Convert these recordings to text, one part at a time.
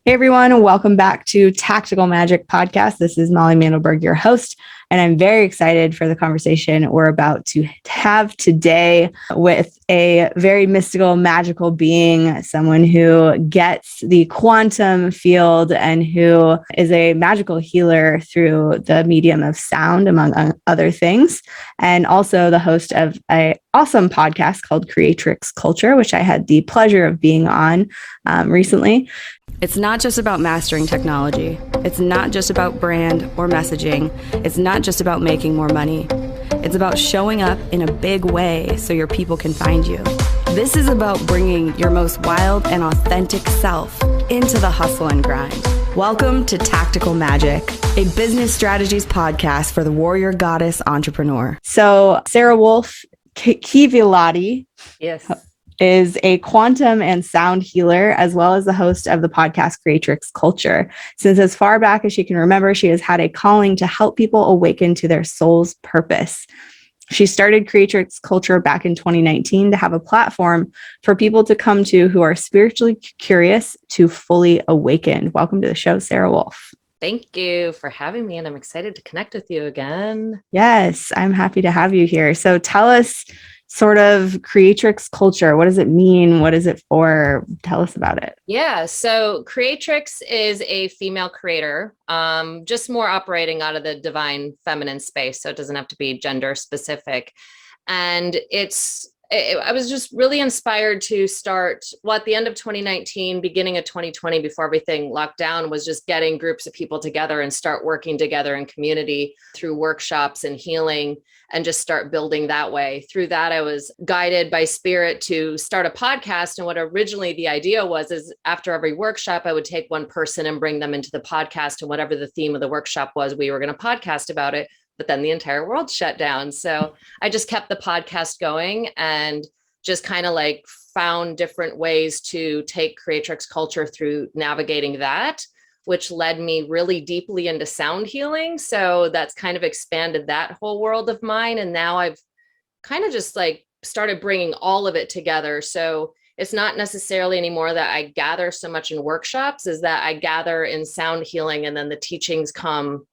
Hey everyone, welcome back to Tactical Magic Podcast. This is Molly Mandelberg, your host, and I'm very excited for the conversation we're about to have today with a very mystical, magical being, someone who gets the quantum field and who is a magical healer through the medium of sound, among other things, and also the host of an awesome podcast called Creatrix Culture, which I had the pleasure of being on recently. It's not just about mastering technology. It's not just about brand or messaging. It's not just about making more money. It's about showing up in a big way so your people can find you. This is about bringing your most wild and authentic self into the hustle and grind. Welcome to Tactical Magic, a business strategies podcast for the warrior goddess entrepreneur. So SaraWolf Kivilahti. Yes. Is a quantum and sound healer, as well as the host of the podcast Creatrix Culture. Since as far back as she can remember, she has had a calling to help people awaken to their soul's purpose. She started Creatrix Culture back in 2019 to have a platform for people to come to who are spiritually curious to fully awaken. Welcome to the show, SaraWolf. Thank you for having me, and I'm excited to connect with you again. Yes, I'm happy to have you here. So tell us sort of Creatrix Culture. What does it mean? What is it for? Tell us about it. Yeah, so Creatrix is a female creator, just more operating out of the divine feminine space. So it doesn't have to be gender specific. And I was just really inspired to start, at the end of 2019, beginning of 2020, before everything locked down, was just getting groups of people together and start working together in community through workshops and healing, and just start building that way. Through that, I was guided by spirit to start a podcast. And what originally the idea was is after every workshop, I would take one person and bring them into the podcast. And whatever the theme of the workshop was, we were going to podcast about it. But then the entire world shut down. So I just kept the podcast going and just kind of like found different ways to take Creatrix Culture through navigating that, which led me really deeply into sound healing. So that's kind of expanded that whole world of mine. And now I've kind of just like started bringing all of it together. So it's not necessarily anymore that I gather so much in workshops, is that I gather in sound healing, and then the teachings come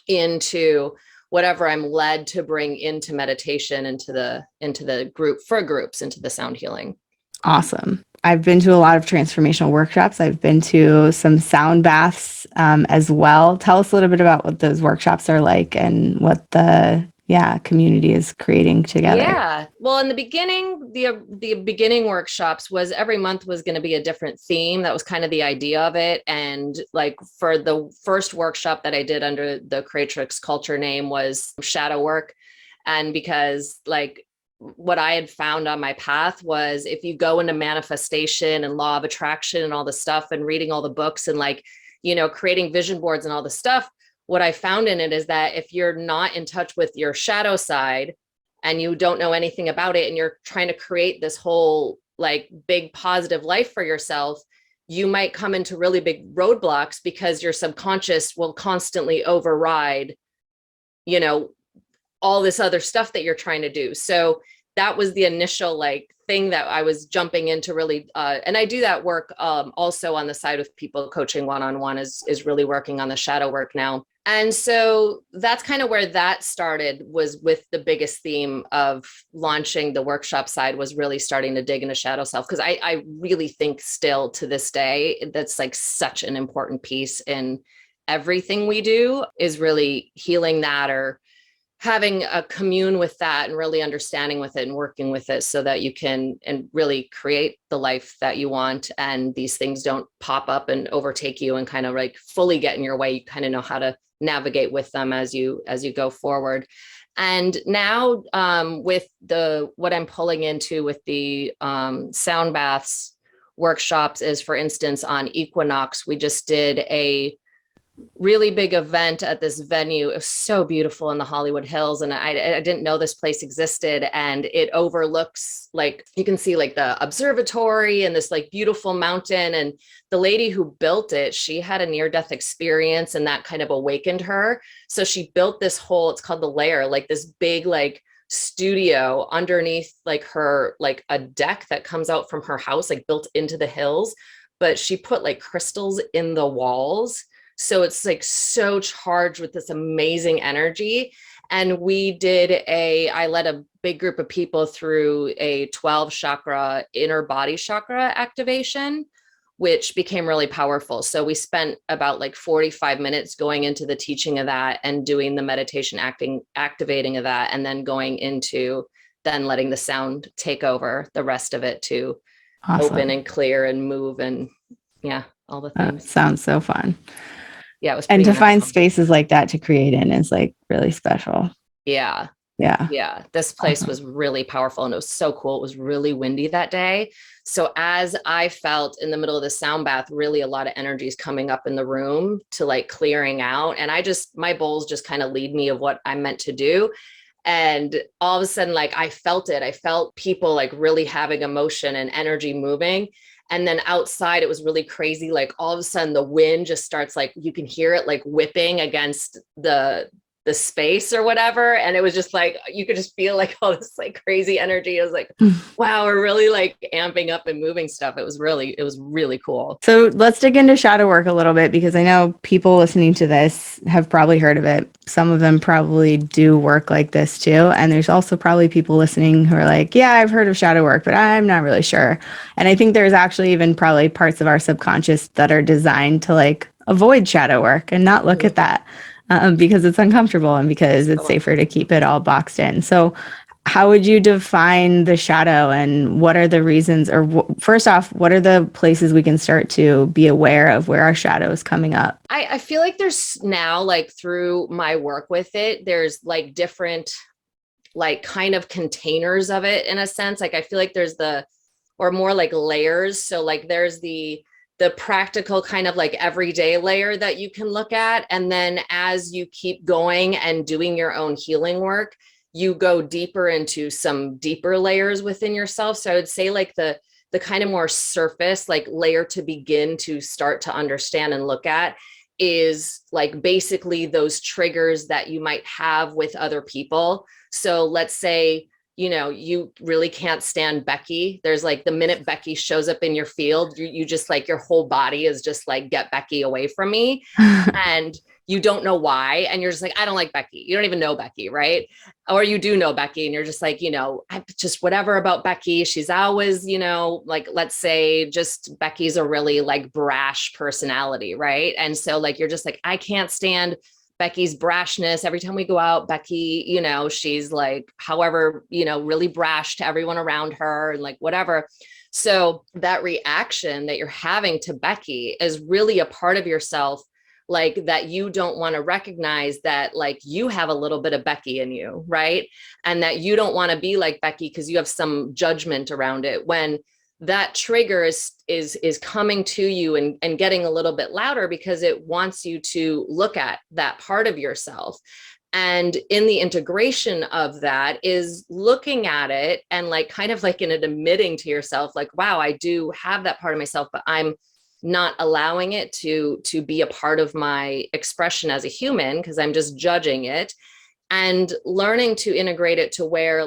into whatever I'm led to bring into meditation, into the group for groups, into the sound healing. Awesome. I've been to a lot of transformational workshops. I've been to some sound baths as well. Tell us a little bit about what those workshops are like and what the community is creating together. Yeah. Well, in the beginning, the beginning workshops was every month was going to be a different theme. That was kind of the idea of it. And like for the first workshop that I did under the Creatrix Culture name was shadow work. And because like what I had found on my path was, if you go into manifestation and law of attraction and all the stuff and reading all the books and like, creating vision boards and all the stuff, what I found in it is that if you're not in touch with your shadow side and you don't know anything about it, and you're trying to create this whole like big positive life for yourself, you might come into really big roadblocks because your subconscious will constantly override, all this other stuff that you're trying to do. So that was the initial like thing that I was jumping into really. And I do that work also on the side with people coaching one-on-one is really working on the shadow work now. And so that's kind of where that started, was with the biggest theme of launching the workshop side, was really starting to dig into shadow self. Because I really think still to this day, that's like such an important piece in everything we do, is really healing that, or having a commune with that and really understanding with it and working with it so that you can and really create the life that you want. And these things don't pop up and overtake you and kind of like fully get in your way. You kind of know how to navigate with them as you go forward. And now with what I'm pulling into with the sound baths workshops is, for instance, on equinox, we just did a really big event at this venue. It was so beautiful in the Hollywood Hills. And I didn't know this place existed. And it overlooks, like, you can see like the observatory and this like beautiful mountain. And the lady who built it, she had a near-death experience, and that kind of awakened her. So she built this whole, it's called the Lair, like this big like studio underneath like her, like a deck that comes out from her house, like built into the hills. but she put like crystals in the walls. So it's like so charged with this amazing energy. And I led a big group of people through a 12 chakra inner body chakra activation, which became really powerful. So we spent about like 45 minutes going into the teaching of that and doing the meditation activating of that, and then going into then letting the sound take over the rest of it to open and clear and move and all the things. Sounds so fun. Yeah, it was and to magical. find spaces like that to create in is like really special. Yeah. This place was really powerful and it was so cool. It was really windy that day. So as I felt in the middle of the sound bath, really a lot of energy is coming up in the room to like clearing out. And my bowls just kind of lead me of what I'm meant to do. And all of a sudden, like I felt it. I felt people like really having emotion and energy moving. And then outside, it was really crazy. Like all of a sudden the wind just starts, like, you can hear it like whipping against the space or whatever. And it was just like, you could just feel like all this like crazy energy. It was like, wow, we're really like amping up and moving stuff. It was really cool. So let's dig into shadow work a little bit, because I know people listening to this have probably heard of it. Some of them probably do work like this too. And there's also probably people listening who are like, yeah, I've heard of shadow work, but I'm not really sure. And I think there's actually even probably parts of our subconscious that are designed to like avoid shadow work and not look at that. Because it's uncomfortable and because it's safer to keep it all boxed in. So how would you define the shadow, and what are the reasons, or first off, what are the places we can start to be aware of where our shadow is coming up? I feel like there's now, like through my work with it, there's like different like kind of containers of it in a sense. Like I feel like there's or more like layers. So like there's the practical kind of like everyday layer that you can look at. And then as you keep going and doing your own healing work, you go deeper into some deeper layers within yourself. So I would say like the kind of more surface like layer to begin to start to understand and look at is like basically those triggers that you might have with other people. So let's say, you really can't stand Becky. There's like the minute Becky shows up in your field, you just like your whole body is just like, get Becky away from me. And you don't know why. And you're just like, I don't like Becky. You don't even know Becky, right? Or you do know Becky and you're just like, I just whatever about Becky. She's always, like, let's say just Becky's a really like brash personality, right? And so like, you're just like, I can't stand Becky's brashness. Every time we go out, Becky, she's like, however, really brash to everyone around her and like whatever. So that reaction that you're having to Becky is really a part of yourself, like that you don't want to recognize that like you have a little bit of Becky in you, right? And that you don't want to be like Becky because you have some judgment around it, when that trigger is coming to you and getting a little bit louder because it wants you to look at that part of yourself. And in the integration of that is looking at it and like kind of like in it admitting to yourself, like, wow, I do have that part of myself, but I'm not allowing it to be a part of my expression as a human because I'm just judging it, and learning to integrate it to where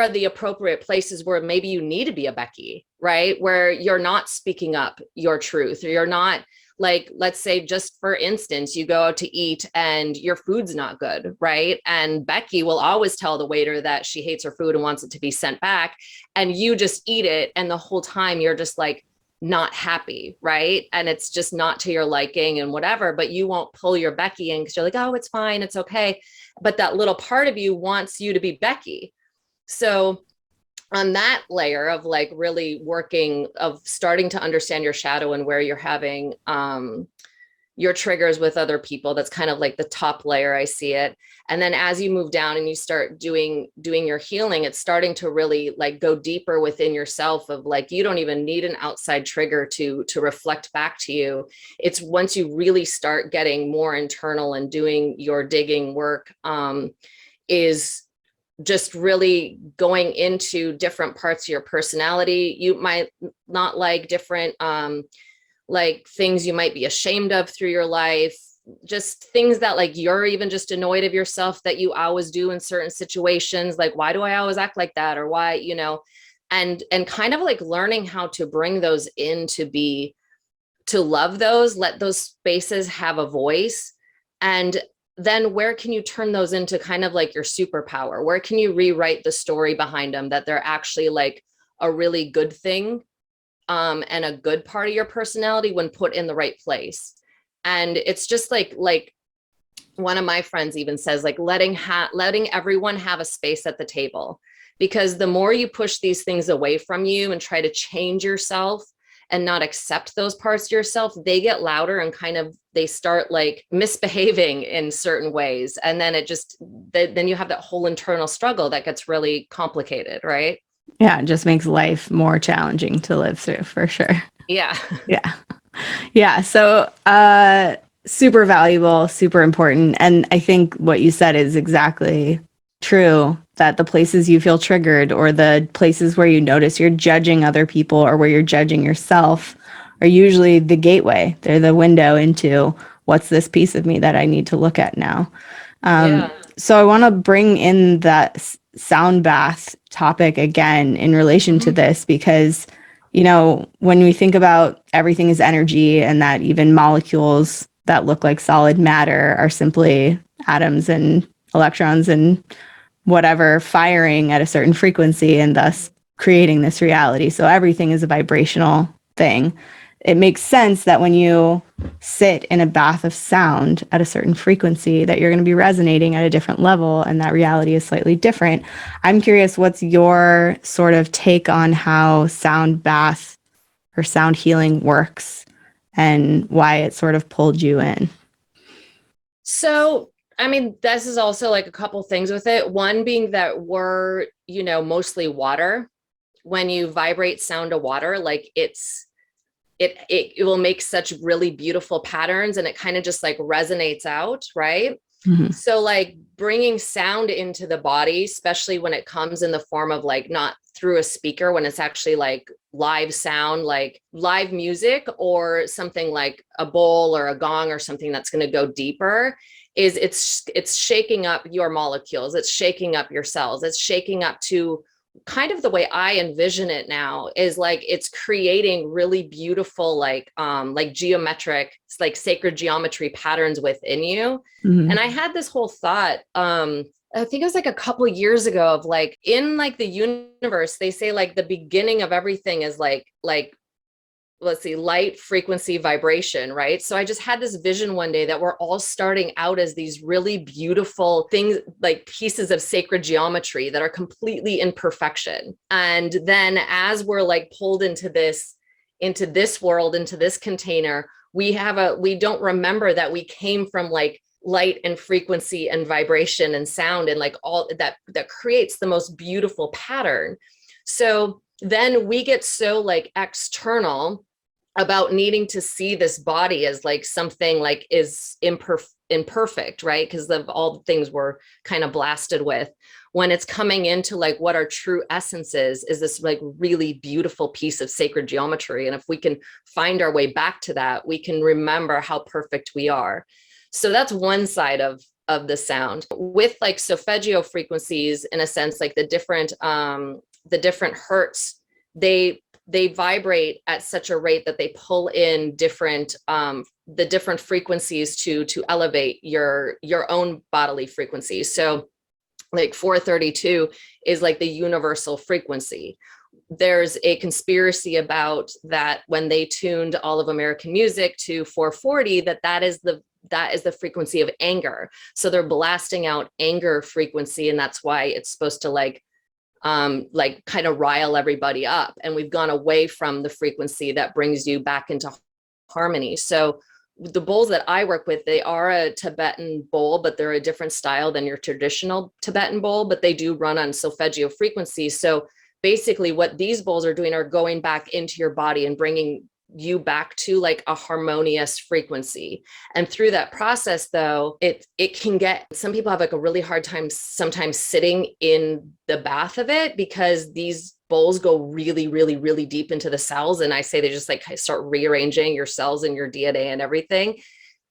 are the appropriate places where maybe you need to be a Becky, right? Where you're not speaking up your truth, or you're not like, let's say just for instance, you go out to eat and your food's not good, right? And Becky will always tell the waiter that she hates her food and wants it to be sent back. And you just eat it. And the whole time you're just like not happy, right? And it's just not to your liking and whatever, but you won't pull your Becky in because you're like, oh, it's fine, it's okay. But that little part of you wants you to be Becky. So on that layer of like really working, of starting to understand your shadow and where you're having your triggers with other people, that's kind of like the top layer, I see it. And then as you move down and you start doing your healing, it's starting to really like go deeper within yourself, of like, you don't even need an outside trigger to reflect back to you. It's once you really start getting more internal and doing your digging work, is just really going into different parts of your personality. You might not like different like things you might be ashamed of through your life, just things that like you're even just annoyed of yourself that you always do in certain situations, like, why do I always act like that, or why, and kind of like learning how to bring those in to love those, let those spaces have a voice. And then where can you turn those into kind of like your superpower? Where can you rewrite the story behind them that they're actually like a really good thing, and a good part of your personality when put in the right place? And it's just like one of my friends even says, like letting everyone have a space at the table, because the more you push these things away from you and try to change yourself and not accept those parts of yourself, they get louder and kind of, they start like misbehaving in certain ways. And then then you have that whole internal struggle that gets really complicated, right? Yeah, it just makes life more challenging to live through, for sure. Yeah. Yeah. Yeah. So, super valuable, super important. And I think what you said is exactly true, that the places you feel triggered or the places where you notice you're judging other people or where you're judging yourself are usually the gateway. They're the window into what's this piece of me that I need to look at now. Yeah. So I want to bring in that sound bath topic again in relation to this, because, you know, when we think about everything is energy and that even molecules that look like solid matter are simply atoms and electrons and whatever firing at a certain frequency and thus creating this reality. So everything is a vibrational thing. It makes sense that when you sit in a bath of sound at a certain frequency, that you're going to be resonating at a different level, and that reality is slightly different. I'm curious, what's your sort of take on how sound bath or sound healing works and why it sort of pulled you in? So, I mean, this is also like a couple things with it. One being that we're, mostly water. When you vibrate sound to water, like it will make such really beautiful patterns, and it kind of just like resonates out, right? Mm-hmm. So like bringing sound into the body, especially when it comes in the form of like not through a speaker, when it's actually like live sound, like live music or something like a bowl or a gong or something that's going to go deeper, is it's shaking up your molecules. It's shaking up your cells. It's shaking up to kind of the way I envision it now is like it's creating really beautiful like geometric, like sacred geometry patterns within you. Mm-hmm. And I had this whole thought, I think it was like a couple of years ago, of like in like the universe, they say like the beginning of everything is like let's see, light, frequency, vibration, right? So I just had this vision one day that we're all starting out as these really beautiful things, like pieces of sacred geometry that are completely in perfection. And then as we're like pulled into this world, into this container, we don't remember that we came from like light and frequency and vibration and sound and like all that creates the most beautiful pattern. So then we get so like external about needing to see this body as like something like is imperfect, right? Because of all the things we're kind of blasted with, when it's coming into like what our true essence is this like really beautiful piece of sacred geometry. And if we can find our way back to that, we can remember how perfect we are. So that's one side of the sound. With like solfeggio frequencies, in a sense, like the different hertz, they vibrate at such a rate that they pull in the different frequencies to elevate your own bodily frequency. So like 432 is like the universal frequency. There's a conspiracy about that when they tuned all of American music to 440, that is the frequency of anger. So they're blasting out anger frequency, and that's why it's supposed to like kind of rile everybody up. And we've gone away from the frequency that brings you back into harmony. So the bowls that I work with, they are a Tibetan bowl, but they're a different style than your traditional Tibetan bowl, but they do run on solfeggio frequency. So basically what these bowls are doing are going back into your body and bringing you back to like a harmonious frequency. And through that process, though, it can get, some people have like a really hard time sometimes sitting in the bath of it, because these bowls go really, really, really deep into the cells. And I say they just like start rearranging your cells and your DNA and everything.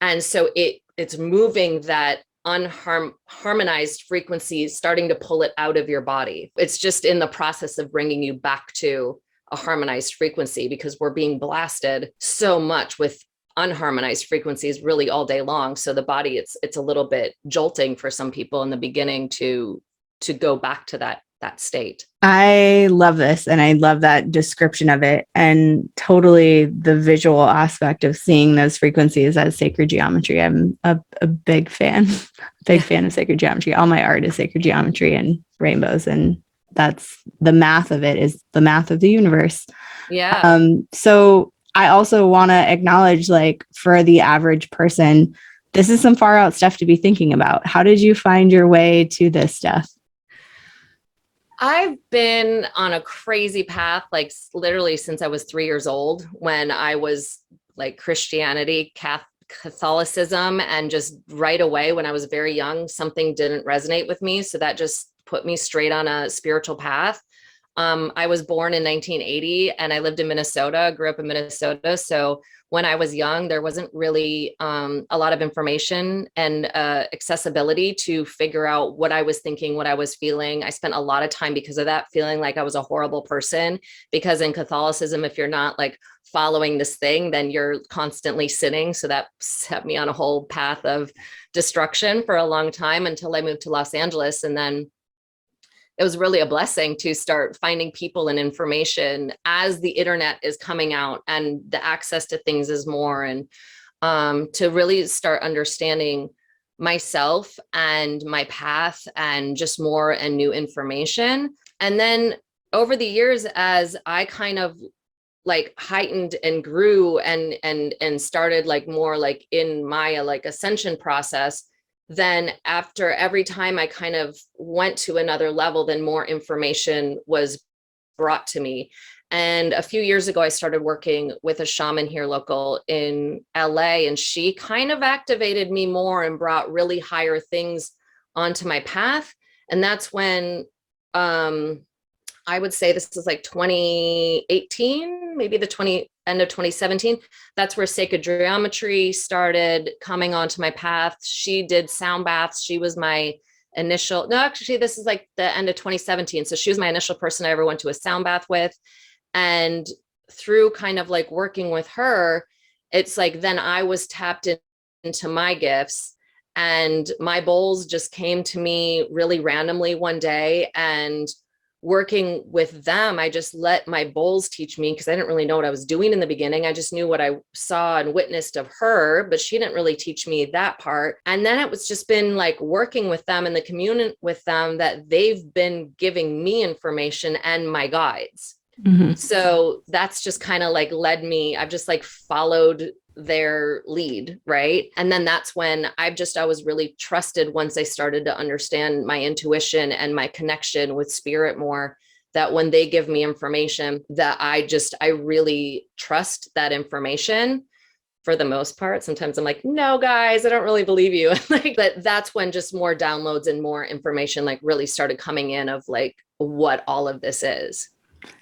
And so it's moving that unharmonized frequencies starting to pull it out of your body. It's just in the process of bringing you back to a harmonized frequency, because we're being blasted so much with unharmonized frequencies really all day long. So the body, it's a little bit jolting for some people in the beginning to go back to that state. I love this. And I love that description of it, and totally the visual aspect of seeing those frequencies as sacred geometry. I'm a big fan of sacred geometry. All my art is sacred geometry and rainbows. And that's the math of it, is the math of the universe. Yeah. So I also want to acknowledge, like, for the average person, this is some far out stuff to be thinking about. How did you find your way to this stuff? I've been on a crazy path, like literally since I was 3 years old, when I was like Christianity, Catholicism, and just right away when I was very young, something didn't resonate with me. So that just put me straight on a spiritual path. I was born in 1980 and I lived in Minnesota, grew up in Minnesota. So when I was young, there wasn't really a lot of information and accessibility to figure out what I was thinking, what I was feeling. I spent a lot of time, because of that, feeling like I was a horrible person, because in Catholicism, if you're not like following this thing, then you're constantly sinning. So that set me on a whole path of destruction for a long time, until I moved to Los Angeles. And then it was really a blessing to start finding people and information as the internet is coming out and the access to things is more, and to really start understanding myself and my path and just more and new information. And then over the years, as I kind of like heightened and grew and started like more like in my like ascension process, then after every time I kind of went to another level, then more information was brought to me. And a few years ago, I started working with a shaman here local in LA, and she kind of activated me more and brought really higher things onto my path. And that's when I would say this is like 2018, maybe the end of 2017. That's where sacred geometry started coming onto my path. She did sound baths. She was my initial, no, actually, this is like the end of 2017. So she was my initial person I ever went to a sound bath with. And through kind of like working with her, it's like, then I was tapped into my gifts, and my bowls just came to me really randomly one day. And working with them, I just let my bowls teach me, because I didn't really know what I was doing in the beginning. I just knew what I saw and witnessed of her, but she didn't really teach me that part. And then it was just been like working with them and the community with them, that they've been giving me information and my guides. Mm-hmm. So that's just kind of like led me, I've just like followed their lead, right? And then that's when I was really trusted, once I started to understand my intuition and my connection with spirit more, that when they give me information, that I really trust that information for the most part. Sometimes I'm like, no, guys, I don't really believe you. Like, but that's when just more downloads and more information like really started coming in of like what all of this is.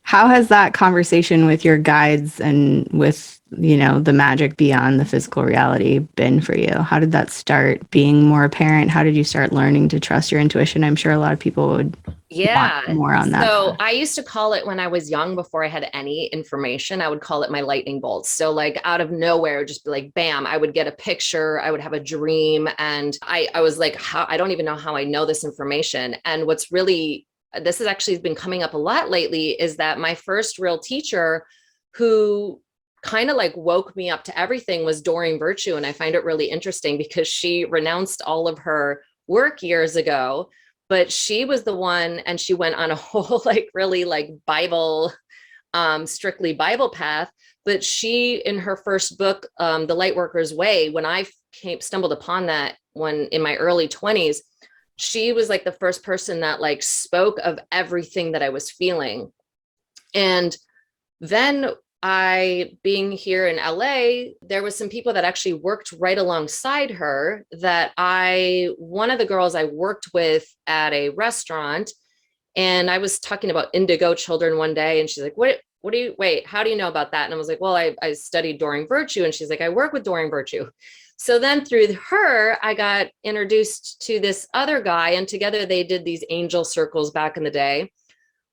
How has that conversation with your guides and with, the magic beyond the physical reality been for you? How did that start being more apparent? How did you start learning to trust your intuition? I'm sure a lot of people would want more on that. So I used to call it, when I was young, before I had any information, I would call it my lightning bolts. So like out of nowhere, just be like, bam, I would get a picture, I would have a dream. And I was like, I don't even know how I know this information. And what's really, this has actually been coming up a lot lately, is that my first real teacher, who kind of like woke me up to everything, was Doreen Virtue. And I find it really interesting, because she renounced all of her work years ago, but she was the one, and she went on a whole like really like Bible, strictly Bible path. But she, in her first book, The Lightworker's Way, when I stumbled upon that one in my early 20s, she was like the first person that like spoke of everything that I was feeling. And then being here in LA, there was some people that actually worked right alongside her, that one of the girls I worked with at a restaurant, and I was talking about indigo children one day, and she's like, how do you know about that? And I was like, well, I studied Doring Virtue. And she's like, I work with Doring Virtue. So then through her, I got introduced to this other guy, and together they did these angel circles back in the day.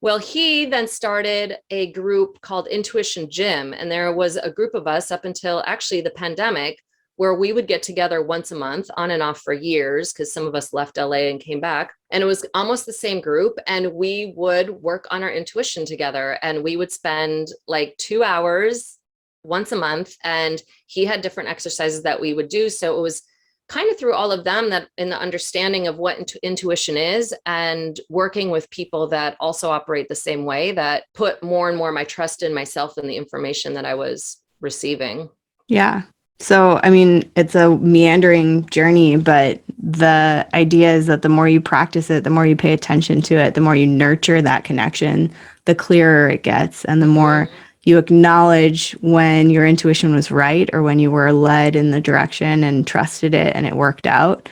Well, he then started a group called Intuition Gym. And there was a group of us up until actually the pandemic, where we would get together once a month on and off for years, because some of us left LA and came back. And it was almost the same group. And we would work on our intuition together. And we would spend like 2 hours once a month. And he had different exercises that we would do. So it was kind of through all of them that in the understanding of what intuition is, and working with people that also operate the same way, that put more and more my trust in myself and the information that I was receiving. Yeah. So, I mean, it's a meandering journey, but the idea is that the more you practice it, the more you pay attention to it, the more you nurture that connection, the clearer it gets, and the more you acknowledge when your intuition was right, or when you were led in the direction and trusted it and it worked out,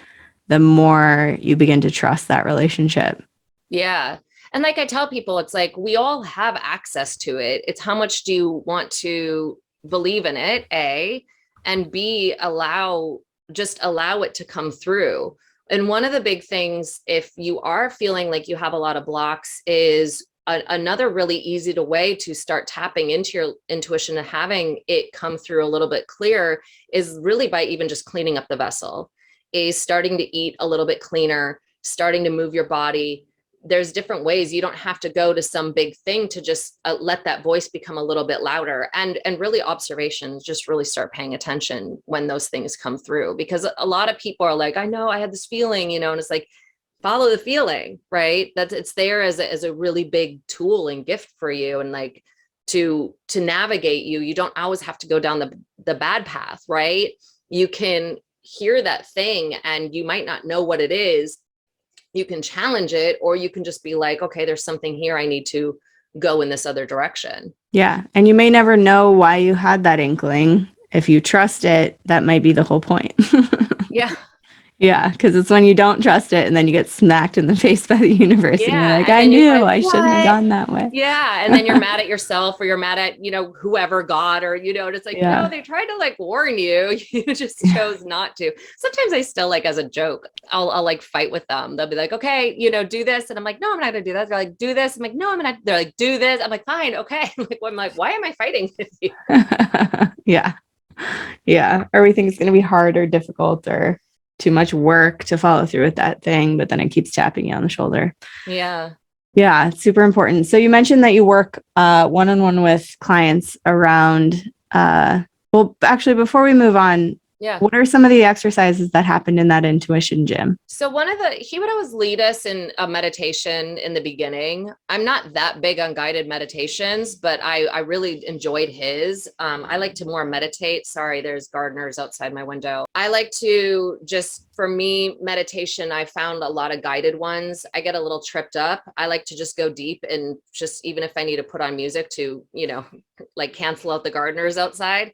the more you begin to trust that relationship. Yeah. And like I tell people, it's like, we all have access to it. It's how much do you want to believe in it, A, and B, allow it to come through. And one of the big things, if you are feeling like you have a lot of blocks, is another really easy way to start tapping into your intuition and having it come through a little bit clearer, is really by even just cleaning up the vessel, is starting to eat a little bit cleaner, starting to move your body. There's different ways. You don't have to go to some big thing to just let that voice become a little bit louder, and really observations, just really start paying attention when those things come through. Because a lot of people are like, I know I had this feeling, and it's like, follow the feeling, right? That it's there as a really big tool and gift for you. And like to navigate you. You don't always have to go down the bad path, right? You can hear that thing and you might not know what it is. You can challenge it, or you can just be like, okay, there's something here. I need to go in this other direction. Yeah. And you may never know why you had that inkling. If you trust it, that might be the whole point. Yeah. Yeah, because it's when you don't trust it and then you get smacked in the face by the universe and you're like, I knew I shouldn't have gone that way. Yeah. And then you're mad at yourself, or you're mad at, whoever, God, or, and it's like, no, they tried to like warn you. You just chose not to. Sometimes I still like, as a joke, I'll like fight with them. They'll be like, okay, do this. And I'm like, no, I'm not going to do that. They're like, do this. I'm like, no, I'm not. They're like, do this. I'm like, fine. Okay. I'm like, why am I fighting with you? Yeah. Yeah. Everything's going to be hard or difficult or too much work to follow through with that thing, but then it keeps tapping you on the shoulder. Yeah. Yeah, it's super important. So you mentioned that you work one-on-one with clients around, well, actually, before we move on, what are some of the exercises that happened in that intuition gym? So he would always lead us in a meditation in the beginning. I'm not that big on guided meditations, but I really enjoyed his. I like to more meditate. Sorry, there's gardeners outside my window. I like to for me, meditation, I found a lot of guided ones. I get a little tripped up. I like to just go deep, and just, even if I need to put on music to, like cancel out the gardeners outside,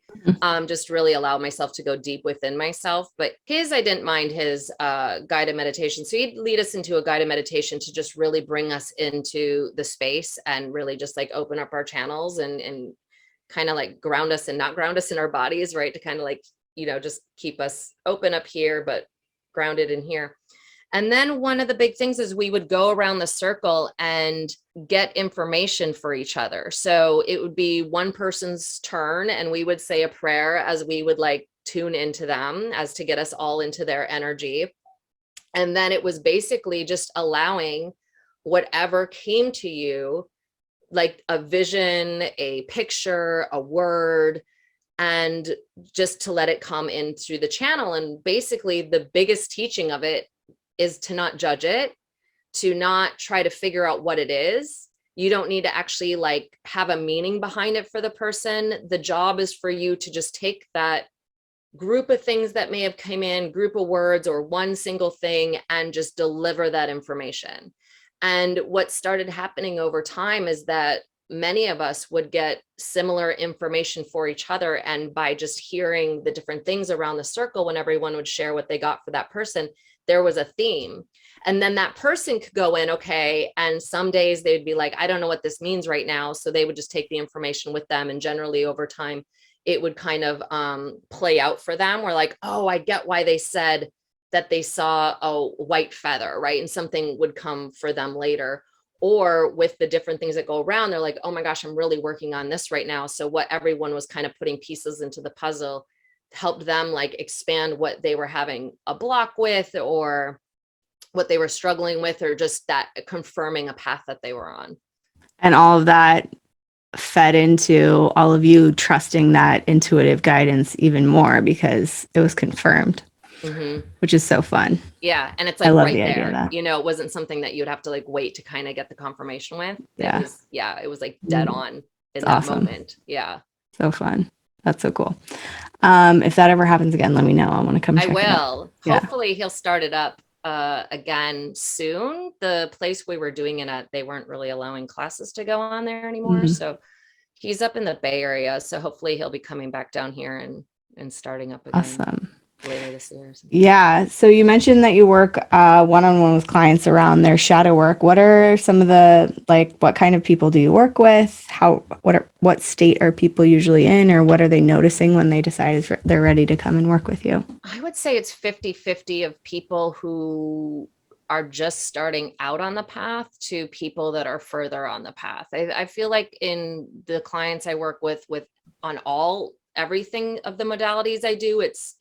just really allow myself to go deep within myself. But I didn't mind his guided meditation. So he'd lead us into a guided meditation to just really bring us into the space and really just like open up our channels and kind of like ground us and not ground us in our bodies, right? To kind of like, just keep us open up here, but grounded in here. And then one of the big things is we would go around the circle and get information for each other. So it would be one person's turn, and we would say a prayer as we would like tune into them, as to get us all into their energy. And then it was basically just allowing whatever came to you, like a vision, a picture, a word, and just to let it come in through the channel. And basically the biggest teaching of it is to not judge it, to not try to figure out what it is. You don't need to actually like have a meaning behind it for the person. The job is for you to just take that group of things that may have come in, group of words, or one single thing, and just deliver that information. And what started happening over time is that many of us would get similar information for each other. And by just hearing the different things around the circle, when everyone would share what they got for that person, there was a theme. And then that person could go in, okay, and some days they'd be like, I don't know what this means right now. So they would just take the information with them. And generally over time, it would kind of play out for them. We're like, oh, I get why they said that they saw a white feather, right? And something would come for them later. Or with the different things that go around, they're like, oh my gosh, I'm really working on this right now. So what everyone was kind of putting pieces into the puzzle helped them like expand what they were having a block with, or what they were struggling with, or just that confirming a path that they were on. And all of that fed into all of you trusting that intuitive guidance even more because it was confirmed. Which is so fun. Yeah. And it's like right there, you know, it wasn't something that you'd have to like wait to kind of get the confirmation with. It was like dead on in that moment. Yeah. So fun. That's so cool. If that ever happens again, let me know. I want to come check it out. I will. Hopefully he'll start it up again soon. The place we were doing it at, they weren't really allowing classes to go on there anymore. So he's up in the Bay Area. So hopefully he'll be coming back down here and starting up again. Awesome. Later this year. Yeah. So you mentioned that you work one-on-one with clients around their shadow work. What are some of the, like, what kind of people do you work with? What state are people usually in, or what are they noticing when they decide they're ready to come and work with you? I would say it's 50-50 of people who are just starting out on the path to people that are further on the path. I feel like in the clients I work with on everything of the modalities I do, it's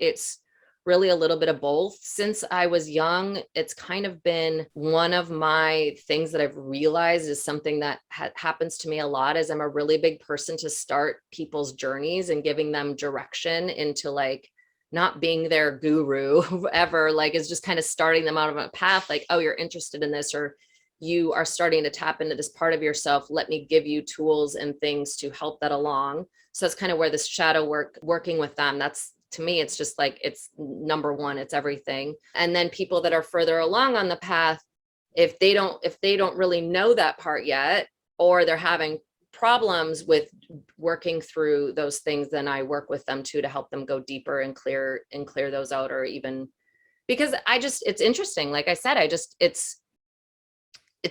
really a little bit of both. Since I was young, it's kind of been one of my things that I've realized is something that happens to me a lot, is I'm a really big person to start people's journeys and giving them direction into like not being their guru ever, like is just kind of starting them out of a path like, oh, you're interested in this, or you are starting to tap into this part of yourself. Let me give you tools and things to help that along. So that's kind of where this shadow work, working with them, that's, to me, it's just like, it's number one, it's everything. And then people that are further along on the path, if they don't really know that part yet, or they're having problems with working through those things, then I work with them too, to help them go deeper and clear those out. Or even because it's interesting. Like I said, it's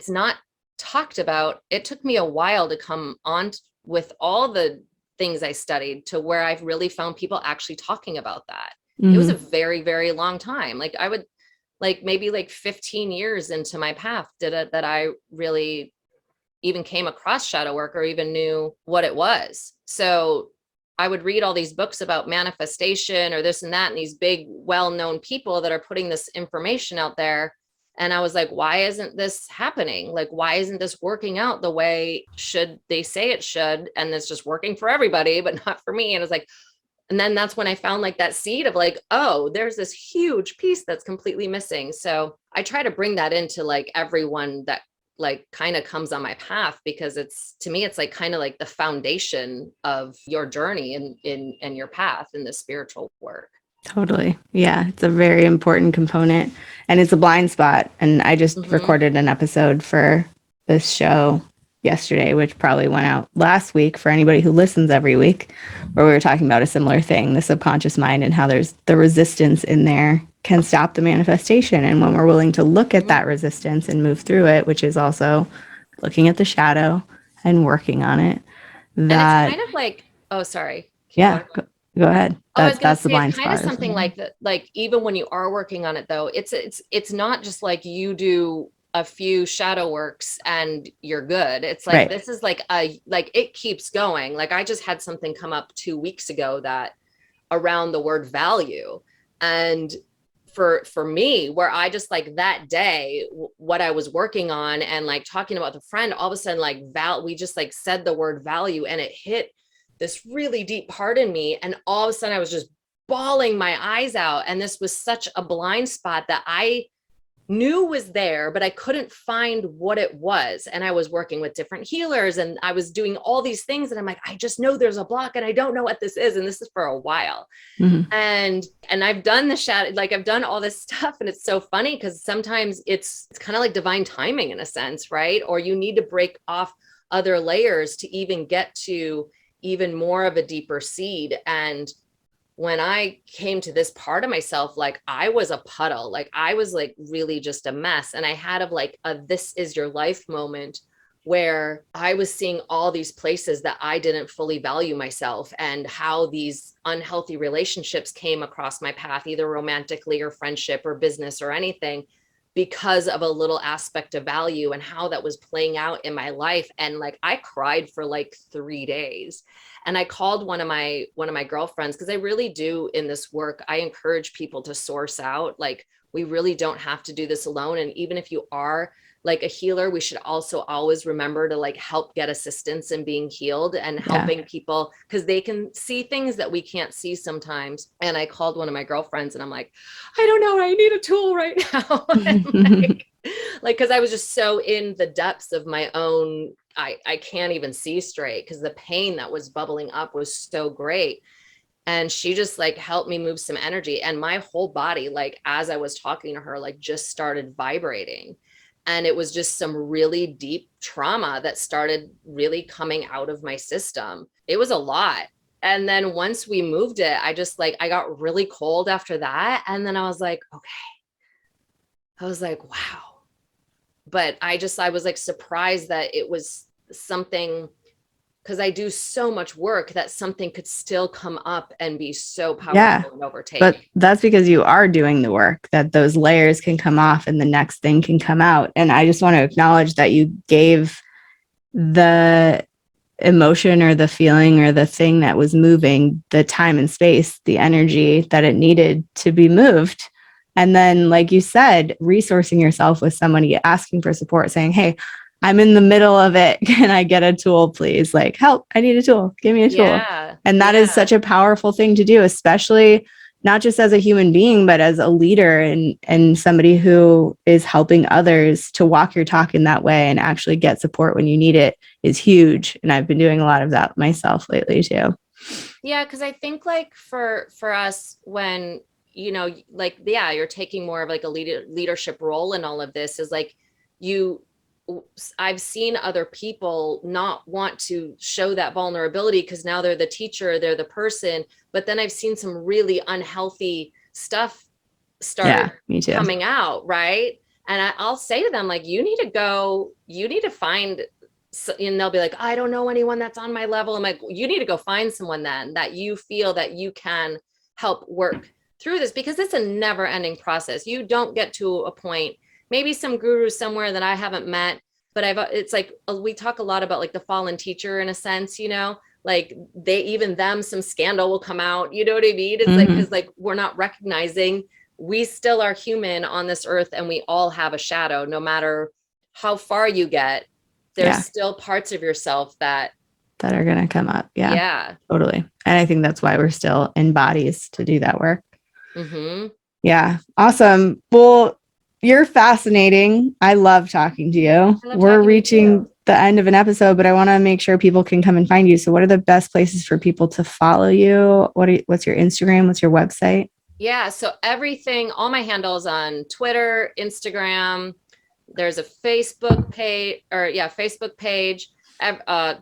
not talked about. It took me a while to come on with all the things I studied to where I've really found people actually talking about that. It was a very, very long time. Like I would maybe 15 years into my path that I really even came across shadow work or even knew what it was. So I would read all these books about manifestation or this and that, and these big, well-known people that are putting this information out there. And I was like, why isn't this happening? Like, why isn't this working out the way they say it should? And it's just working for everybody, but not for me. And it's like, and then that's when I found like that seed of like, oh, there's this huge piece that's completely missing. So I try to bring that into like everyone that like kind of comes on my path, because it's, to me, it's like kind of like the foundation of your journey in your path in the spiritual work. Totally. Yeah. It's a very important component, and it's a blind spot. And I just recorded an episode for this show yesterday, which probably went out last week for anybody who listens every week, where we were talking about a similar thing, the subconscious mind, and how there's the resistance in there can stop the manifestation. And when we're willing to look at that resistance and move through it, which is also looking at the shadow and working on it, that and it's kind of like, oh, sorry. Yeah. Go ahead. That's the blind spot. Kind of something like that. Like even when you are working on it, though, it's not just like you do a few shadow works and you're good. It's like, This is like it keeps going. Like I just had something come up 2 weeks ago that around the word value, and for me, where I just like that day, what I was working on and like talking about the friend, all of a sudden like we just like said the word value, and it hit this really deep part in me. And all of a sudden I was just bawling my eyes out. And this was such a blind spot that I knew was there, but I couldn't find what it was. And I was working with different healers and I was doing all these things. And I'm like, I just know there's a block and I don't know what this is. And this is for a while. And I've done the shadow, like I've done all this stuff. And it's so funny because sometimes it's kind of like divine timing in a sense, right? Or you need to break off other layers to even get to even more of a deeper seed. And when I came to this part of myself, like I was a puddle, like I was like really just a mess. And I had of like a this is your life moment where I was seeing all these places that I didn't fully value myself, and how these unhealthy relationships came across my path, either romantically or friendship or business or anything, because of a little aspect of value, and how that was playing out in my life. And like I cried for like 3 days. And I called one of my girlfriends, because I really do in this work, I encourage people to source out. Like we really don't have to do this alone. And even if you are like a healer, we should also always remember to like help get assistance in being healed and helping people, because they can see things that we can't see sometimes. And I called one of my girlfriends and I'm like, I don't know, I need a tool right now. like, cause I was just so in the depths of my own, I can't even see straight because the pain that was bubbling up was so great. And she just like helped me move some energy, and my whole body, like as I was talking to her, like just started vibrating. And it was just some really deep trauma that started really coming out of my system. It was a lot. And then once we moved it, I just like, I got really cold after that. And then I was like, okay. I was like, wow. But I was like surprised that it was something, because I do so much work, that something could still come up and be so powerful and overtake. But that's because you are doing the work, that those layers can come off and the next thing can come out. And I just want to acknowledge that you gave the emotion or the feeling or the thing that was moving the time and space, the energy that it needed to be moved. And then, like you said, resourcing yourself with somebody, asking for support, saying, hey, I'm in the middle of it. Can I get a tool, please? Like, help, I need a tool. Give me a tool. And that is such a powerful thing to do, especially not just as a human being, but as a leader and somebody who is helping others to walk your talk in that way and actually get support when you need it is huge. And I've been doing a lot of that myself lately too. Yeah, because I think like for us, when, you know, like, yeah, you're taking more of like a leadership role in all of this, is like I've seen other people not want to show that vulnerability because now they're the teacher, they're the person. But then I've seen some really unhealthy stuff start coming out, right? And I'll say to them, like, you need to find, and they'll be like, I don't know anyone that's on my level. I'm like, you need to go find someone then that you feel that you can help work through this, because it's a never ending process. You don't get to a point, maybe some guru somewhere that I haven't met, but it's like, we talk a lot about like the fallen teacher in a sense, you know, like some scandal will come out, you know what I mean? It's like, cause like, we're not recognizing we still are human on this earth, and we all have a shadow. No matter how far you get, there's still parts of yourself that are going to come up. Yeah, totally. And I think that's why we're still in bodies to do that work. Yeah. Awesome. Well, you're fascinating. I love talking to you. We're reaching the end of an episode, but I want to make sure people can come and find you. So what are the best places for people to follow you? What's your Instagram? What's your website? Yeah. So everything, all my handles on Twitter, Instagram, there's a Facebook page,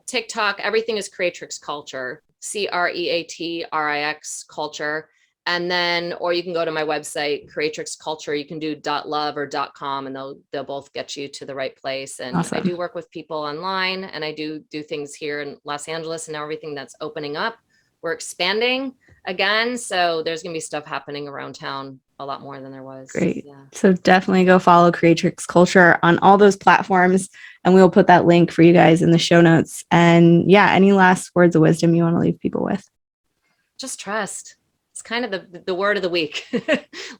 TikTok, everything is Creatrix Culture, Creatrix Culture. And then, or you can go to my website, Creatrix Culture. You can do .love or .com, and they'll both get you to the right place. And awesome. I do work with people online, and I do things here in Los Angeles, and now everything that's opening up, we're expanding again. So there's going to be stuff happening around town a lot more than there was. Great. Yeah. So definitely go follow Creatrix Culture on all those platforms, and we'll put that link for you guys in the show notes. And yeah, any last words of wisdom you want to leave people with? Just trust. It's kind of the word of the week.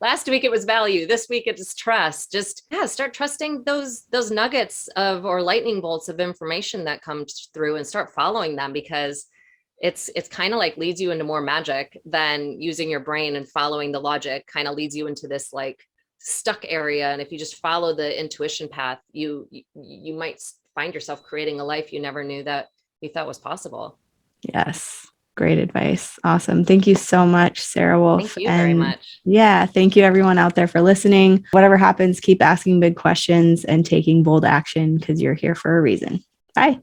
Last week it was value. This week it is trust. Just start trusting those nuggets or lightning bolts of information that comes through, and start following them, because it's kind of like leads you into more magic than using your brain, and following the logic kind of leads you into this like stuck area. And if you just follow the intuition path, you might find yourself creating a life you never knew that you thought was possible. Yes. Great advice. Awesome. Thank you so much, SaraWolf. Thank you very much. Yeah. Thank you everyone out there for listening. Whatever happens, keep asking big questions and taking bold action, because you're here for a reason. Bye.